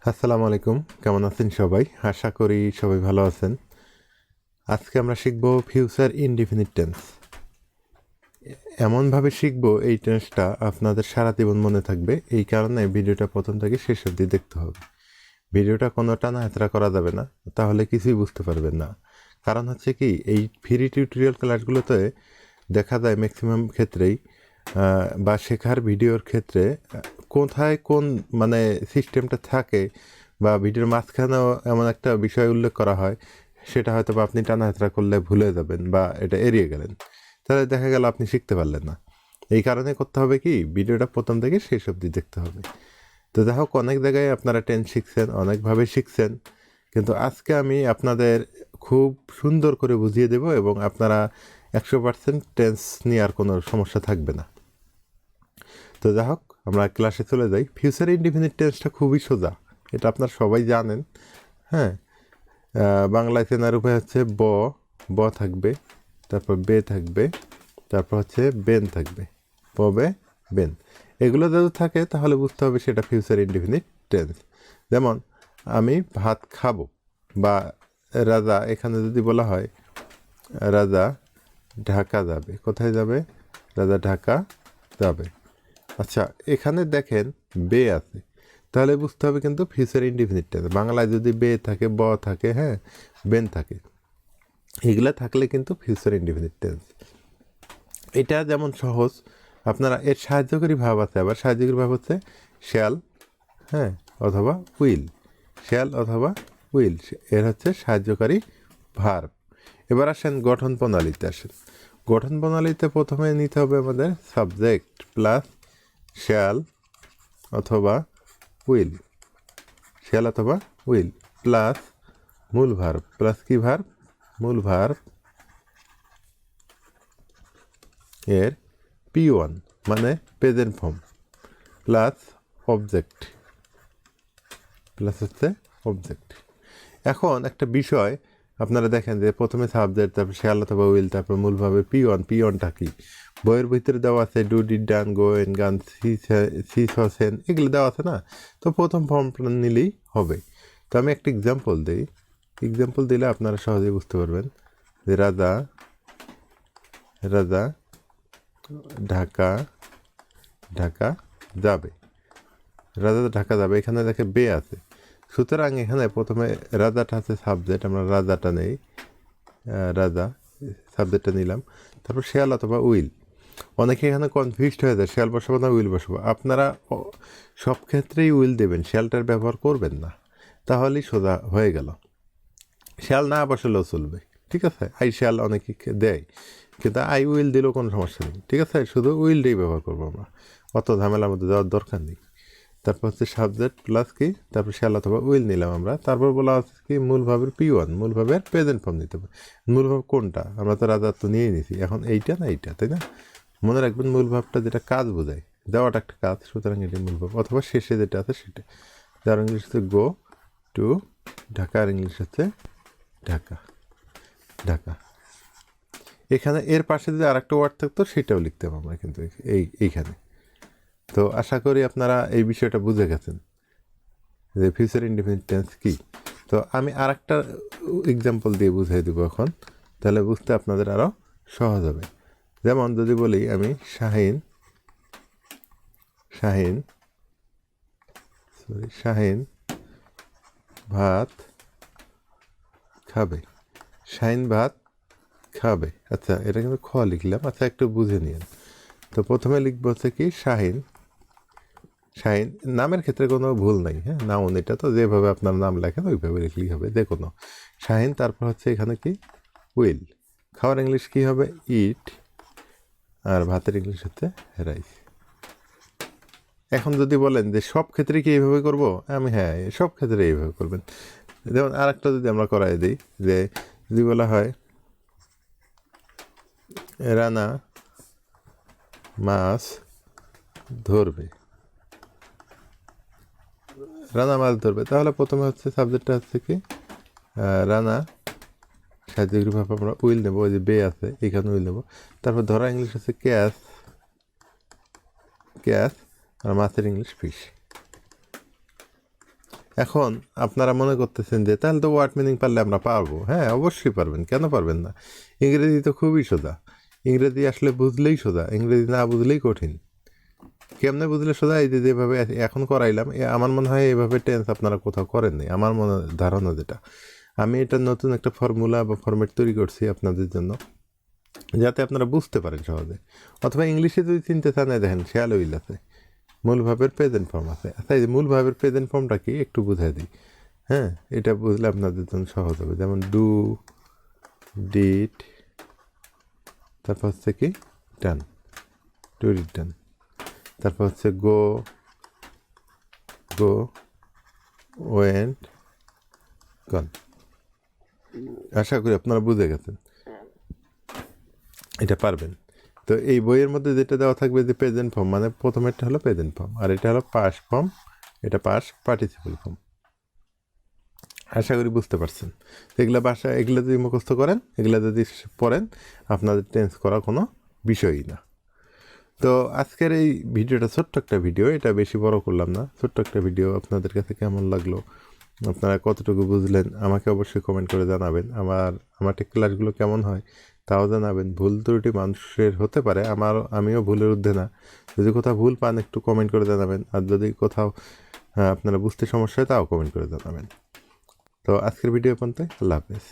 আসসালামু আলাইকুম, কেমন আছেন সবাই? আশা করি সবাই ভালো আছেন। আজকে আমরা শিখব ফিউচার ইনডিফিনিট টেন্স। এমনভাবে শিখব এই টেন্সটা আপনাদের সারা জীবন মনে থাকবে। এই কারণে ভিডিওটা প্রথম থেকে শেষ অবধি দেখতে হবে। ভিডিওটা কোনো টানা হেঁচড়া করা যাবে না, তাহলে কিছুই বুঝতে পারবেন না। কারণ হচ্ছে কি, এই ফ্রি টিউটোরিয়াল ক্লাসগুলোতে দেখা যায় ম্যাক্সিমাম ক্ষেত্রেই বা শেখার ভিডিওর ক্ষেত্রে কোথায় কোন মানে সিস্টেমটা থাকে বা ভিডিওর মাঝখানেও এমন একটা বিষয় উল্লেখ করা হয়, সেটা হয়তো বা আপনি টানা হেঁচড়া করলে ভুলে যাবেন বা এটা এড়িয়ে গেলেন, তাহলে দেখা গেল আপনি শিখতে পারলেন না। এই কারণে করতে হবে কি, ভিডিওটা প্রথম থেকে শেষ অবধি দেখতে হবে। তো যাই হোক, অনেক জায়গায় আপনারা টেন্স শিখছেন, অনেকভাবে শিখছেন, কিন্তু আজকে আমি আপনাদের খুব সুন্দর করে বুঝিয়ে দেব এবং আপনারা 100% টেন্স নিয়ে আর কোনো সমস্যা থাকবে না। তো যাই হোক, আমরা ক্লাসে চলে যাই। ফিউচার ইনডিফিনিট টেন্সটা খুবই সোজা, এটা আপনারা সবাই জানেন। হ্যাঁ, বাংলায় চেনার উপায় হচ্ছে ব থাকবে, তারপর বে থাকবে, তারপর হচ্ছে বেন থাকবে, বে বেন। এগুলো যদি থাকে তাহলে বুঝতে হবে সেটা ফিউচার ইনডিফিনিট টেন্স। যেমন আমি ভাত খাবো, বা রাজা, এখানে যদি বলা হয় রাজা ঢাকা যাবে, কোথায় যাবে? রাজা ঢাকা যাবে। আচ্ছা, এখানে দেখেন বে আছে, তাহলে বুঝতে হবে কিন্তু ফিউচার ইনডিফিনিট টেন্স। বাংলায় যদি বে থাকে, ব থাকে, হ্যাঁ, বেন থাকে, এগুলা থাকলে কিন্তু ফিউচার ইনডিফিনিট টেন্স। এটা যেমন সহজ, আপনারা এর সাহায্যকারী ভাব আছে, আবার সাহায্যকারী ভাব হচ্ছে শ্যাল, হ্যাঁ, অথবা উইল। শ্যাল অথবা উইল, এর হচ্ছে সাহায্যকারী ভার্ব। এবার আসেন গঠন প্রণালীতে আসেন। গঠন প্রণালীতে প্রথমে নিতে হবে আমাদের সাবজেক্ট প্লাস শ্যাল অথবা উইল, শ্যাল অথবা উইল প্লাস মূল ভার্ব, প্লাস কি ভার্ব? মূল ভার্ব এর P1 মানে present form, plus object, plus হচ্ছে অবজেক্ট। এখন একটা বিষয় আপনারা দেখেন যে প্রথমে সাবজেক্ট, তারপর শ্যাল অথবা উইল, তারপর মূল ভাবে P1টা কি? বইয়ের ভিতরে দেওয়া আছে do did done go N গান সি সেন, এগুলো দেওয়া আছে না? তো প্রথম ফর্মটা নিলেই হবে। তো আমি একটা এক্সাম্পল দিই, এক্সাম্পল দিলে আপনারা সহজেই বুঝতে পারবেন যে রাজা রাজা ঢাকা ঢাকা যাবে, রাজা ঢাকা যাবে, এখানে দেখে বে আছে, সুতরাং এখানে প্রথমে রাজাটা আছে সাবজেক্ট, আমরা রাজাটা নেই, রাজা সাবজেক্টটা নিলাম, তারপর শেয়াল অথবা উইল। অনেকে এখানে কনফিউজড হয়ে যায়, শেয়াল বসাবো না উইল বসাবো। আপনারা সব ক্ষেত্রেই উইল দেবেন, শেয়ালটার ব্যবহার করবেন না, তাহলেই সোজা হয়ে গেল। শেয়াল না বসালেও চলবে, ঠিক আছে? আই শেয়াল অনেকে দেয়, কিন্তু আই উইল দিলেও কোনো সমস্যা নেই, ঠিক আছে? শুধু উইলটাই ব্যবহার করবো আমরা, অত ঝামেলার মধ্যে যাওয়ার দরকার নেই। তারপর হচ্ছে সাবজেক্ট প্লাস কি, তারপর শ্যাল অথবা উইল নিলাম আমরা, তারপর বলা হচ্ছে কি মূল ভাবের P1, মূল ভাবের প্রেজেন্ট ফর্ম নিতে হবে। মূল ভাব কোনটা? আমরা তো রাজা তো নিয়েই নিছি, এখন এইটা না এইটা, তাই না? মনে রাখবেন মূল ভাবটা যেটা কাজ বোঝায়, যাওয়াটা একটা কাজ, সুতরাং এটি মূল ভাব, অথবা শেষে যেটা আছে সেটা। যার ইংলিশ হচ্ছে গো টু ঢাকা, আর ইংলিশ হচ্ছে ঢাকা ঢাকা। এখানে এর পাশে যদি আরেকটা ওয়ার্ড থাকতো সেটাও লিখতাম আমরা, কিন্তু এইখানে। তো আশা করি আপনারা এই বিষয়টা বুঝে গেছেন যে ফিউচার ইনডিফিনিট টেন্স কী। তো আমি আরেকটা এক্সাম্পল দিয়ে বুঝিয়ে দেবো এখন, তাহলে বুঝতে আপনাদের আরও সহজ হবে। যেমন যদি বলি আমি শাহিন শাহিন শাহিন ভাত খাবে, শাহিন ভাত খাবে। আচ্ছা, এটা কিন্তু খ লিখলাম, আচ্ছা একটু বুঝে নিন। তো প্রথমে লিখবো হচ্ছে কি শাহিন, শাহিন নামের ক্ষেত্রে কোনো ভুল নাই, হ্যাঁ, নাউন এটা, তো যেভাবে আপনার নাম লেখেন ওইভাবে লিখলেই হবে, যে কোনো শাহিন। তারপর হচ্ছে এখানে কি উইল, খাওয়ার ইংলিশ কি হবে? ইট, আর ভাতের ইংলিশ হচ্ছে রাইস। এখন যদি বলেন যে সব ক্ষেত্রে কি এইভাবে করবো, আমি হ্যাঁ, সব ক্ষেত্রে এইভাবে করবেন। যেমন আরেকটা যদি আমরা করাই দিই, যে যদি বলা হয় রানা মাছ ধরবে, রানা মাছ ধরবে, তাহলে প্রথমে হচ্ছে সাবজেক্টটা হচ্ছে কি রানা, সাহায্যকারী ভাবে আমরা উইল নেবো, ওই যে বে আছে এখানে উইল নেবো, তারপর ধরা ইংলিশ হচ্ছে ক্যাচ, ক্যাচ, আর মাছের ইংলিশ ফিশ। এখন আপনারা মনে করতেছেন যে তাহলে তো ওয়ার্ড মিনিং পারলে আমরা পারবো। হ্যাঁ, অবশ্যই পারবেন, কেন পারবেন না? ইংরেজি তো খুবই সোজা, ইংরেজি আসলে বুঝলেই সোজা, ইংরেজি না বুঝলেই কঠিন। কেমনে বুঝলে সোজা? এই যে যেভাবে এখন করাইলাম, আমার মনে হয় এভাবে টেন্স আপনারা কোথাও করেননি, আমার মনে ধারণা যেটা। আমি এটা নতুন একটা ফর্মুলা বা ফরম্যাট তৈরি করছি আপনাদের জন্য, যাতে আপনারা বুঝতে পারেন সহজে। অথবা ইংলিশে যদি চিনতে চান, দেখেন শেয়াল উইল আছে, মূল ভাবের প্রেজেন্ট ফর্ম আছে। আচ্ছা, এই যে মূল ভাবের প্রেজেন্ট ফর্মটা কি একটু বুঝাই দিই। হ্যাঁ, এটা বুঝলে আপনাদের জন্য সহজ হবে। যেমন ডু, ডিড, তারপর হচ্ছে কি ডান, টু ডিড ডান, তারপর হচ্ছে গো, গো, ওয়েন্ট, গন। আশা করি আপনারা বুঝে গেছেন, এটা পারবেন। তো এই বইয়ের মধ্যে যেটা দেওয়া থাকবে যে প্রেজেন্ট ফর্ম, মানে প্রথমেরটা হলো প্রেজেন্ট ফর্ম, আর এটা হলো পাস্ট ফর্ম, এটা পাস্ট পার্টিসিপল ফর্ম। আশা করি বুঝতে পারছেন। এগুলো যদি মুখস্থ করেন, এগুলো যদি পড়েন, আপনাদের টেন্স করা কোনো বিষয়ই না। তো আজকের এই ভিডিওটা ছোট্ট একটা ভিডিও, এটা বেশি বড় করলাম না, ছোট্ট একটা ভিডিও। আপনাদের কাছে কেমন লাগলো, আপনারা কতটুকু বুঝলেন, আমাকে অবশ্যই কমেন্ট করে জানাবেন। আমার ঠিক ক্লাসগুলো কেমন হয় তাও জানাবেন। ভুল ত্রুটি মানুষের হতে পারে, আমিও ভুলের ঊর্ধ্বে না। যদি কোথাও ভুল পান একটু কমেন্ট করে জানাবেন, আর যদি কোথাও আপনারা বুঝতে সমস্যা হয় তাও কমেন্ট করে জানাবেন। তো আজকের ভিডিও পর্যন্ত, আল্লাহ হাফেজ।